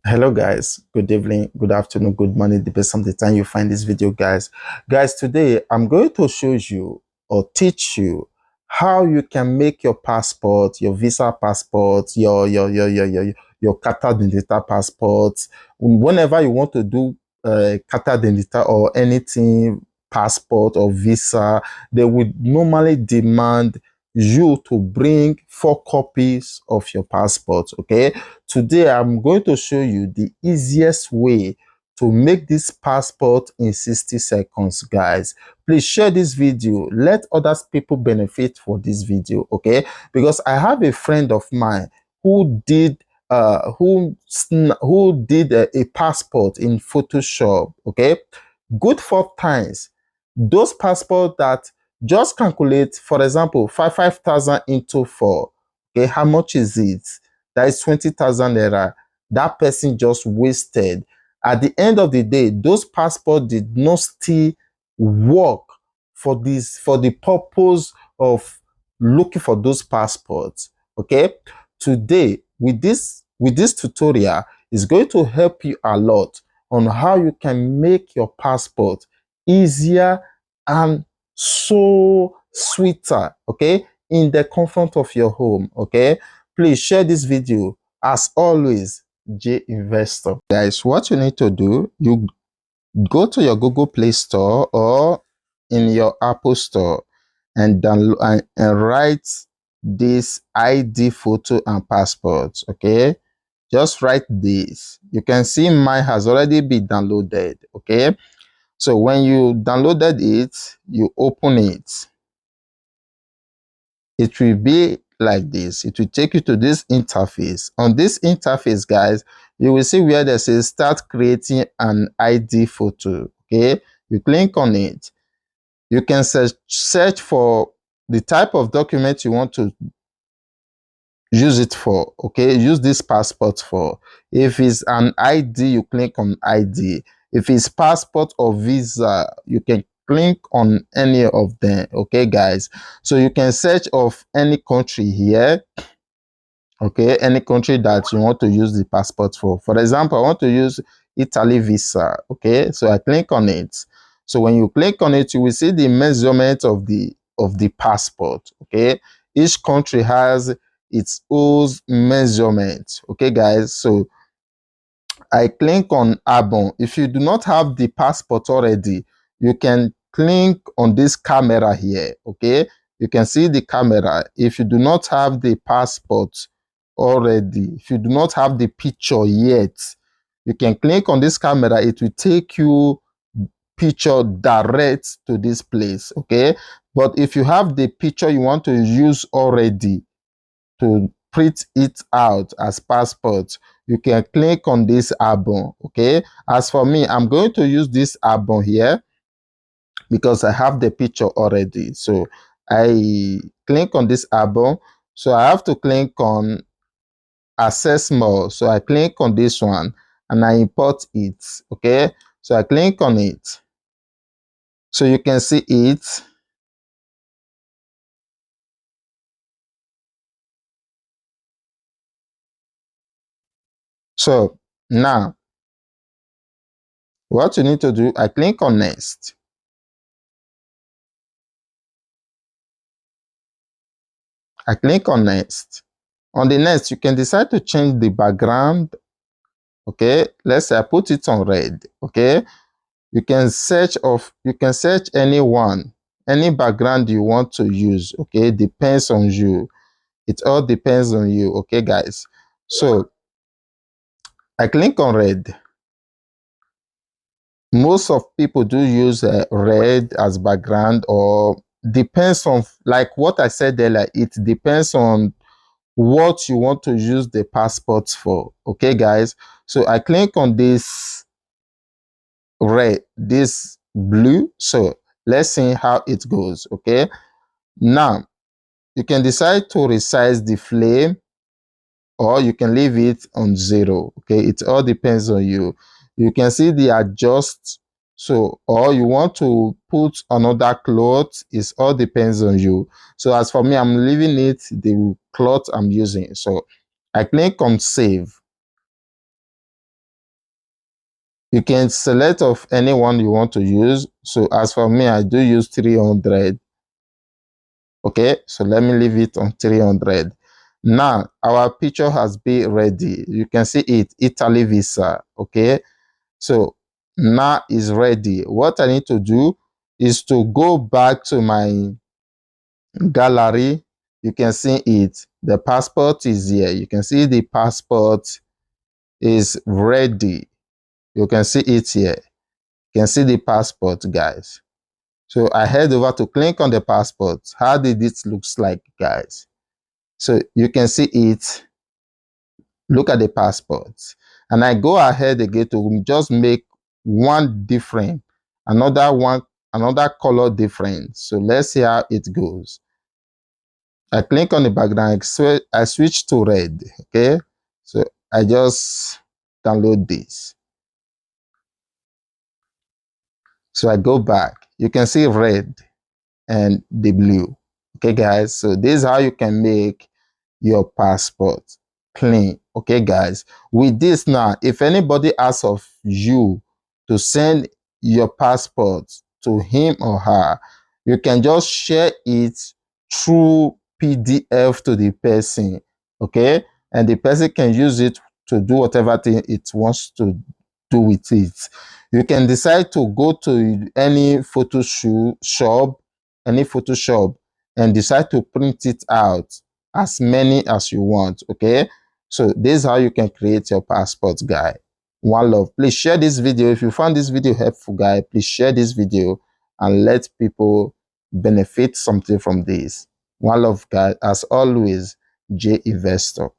Hello guys, good evening, good afternoon, good morning, depends on the time you find this video, guys. Today I'm going to show you or teach you how you can make your passport, your visa passport, your Qatar Identity passport. Whenever you want to do Qatar Identity or anything, passport or visa, they would normally demand you to bring 4 copies of your passport. Okay, today, I'm going to show you the easiest way to make this passport in 60 seconds, guys. Please share this video. Let other people benefit for this video, okay? Because I have a friend of mine who did who did a passport in Photoshop, okay? Good 4 times. Those passports that just calculate, for example, 5,000 into 4. Okay, how much is it? That is 20,000 naira. That person just wasted. At the end of the day, those passports did not still work for the purpose of looking for those passports. Okay. Today, with this tutorial, is going to help you a lot on how you can make your passport easier and so sweeter, okay, in the comfort of your home. Okay, please share this video. As always, J Investor. Guys, what you need to do, you go to your Google Play Store or in your Apple Store and download and write this ID photo and passport. Okay, just write this. You can see mine has already been downloaded. Okay, so when you downloaded it, you open it. It will be like this. It will take you to this interface. On this interface, guys, you will see where they say start creating an ID photo. Okay, you click on it. You can search for the type of document you want to use it for. Okay, use this passport for. If it's an ID, you click on ID. If it's passport or visa, you can click on any of them. Okay, guys, so you can search of any country here. Okay, any country that you want to use the passport for example, I want to use Italy visa. Okay, so I click on it. So when you click on it, you will see the measurement of the passport. Okay, each country has its own measurement. Okay, guys, so I click on album. If you do not have the passport already, you can click on this camera here. Okay, you can see the camera. If you do not have the passport already, if you do not have the picture yet, you can click on this camera. It will take you picture direct to this place. Okay, but if you have the picture you want to use already to print it out as passport, you can click on this album. Okay, as for me, I'm going to use this album here because I have the picture already. So I click on this album. So I have to click on access more. So I click on this one and I import it. Okay, so I click on it. So you can see it. So now what you need to do, I click on next. I click on next. On the next, you can decide to change the background. Okay, let's say I put it on red. Okay, you can search any background you want to use. Okay, depends on you. It all depends on you. Okay, guys. So I click on red. Most of people do use red as background, or depends on, like what I said earlier, it depends on what you want to use the passport for. Okay, guys, so I click on this red, this blue. So let's see how it goes. Okay, now you can decide to resize the flame or you can leave it on 0. Okay, it all depends on you. You can see the adjust. So, or you want to put another cloth, it all depends on you. So as for me, I'm leaving it the cloth I'm using. So I click on save. You can select of anyone you want to use. So as for me, I do use 300. Okay, so let me leave it on 300. Now our picture has been ready. You can see it, Italy visa. Okay, so now is ready. What I need to do is to go back to my gallery. You can see it, the passport is here. You can see the passport is ready. You can see it here. You can see the passport, guys. So I head over to click on the passport. How did it looks like, guys? So you can see it. Look at the passport. And I go ahead again to just make one different, another color different. So let's see how it goes. I click on the background, I switch to red. Okay. So I just download this. So I go back. You can see red and the blue. Okay, guys. So this is how you can make your passport clean. Okay, guys. With this now, if anybody asks of you to send your passport to him or her, you can just share it through PDF to the person. Okay, and the person can use it to do whatever thing it wants to do with it. You can decide to go to any shop, and decide to print it out as many as you want. Okay, so this is how you can create your passport, guy. One love. Please share this video. If you found this video helpful, guy, please share this video and let people benefit something from this. One love, guy. As always, J Investor.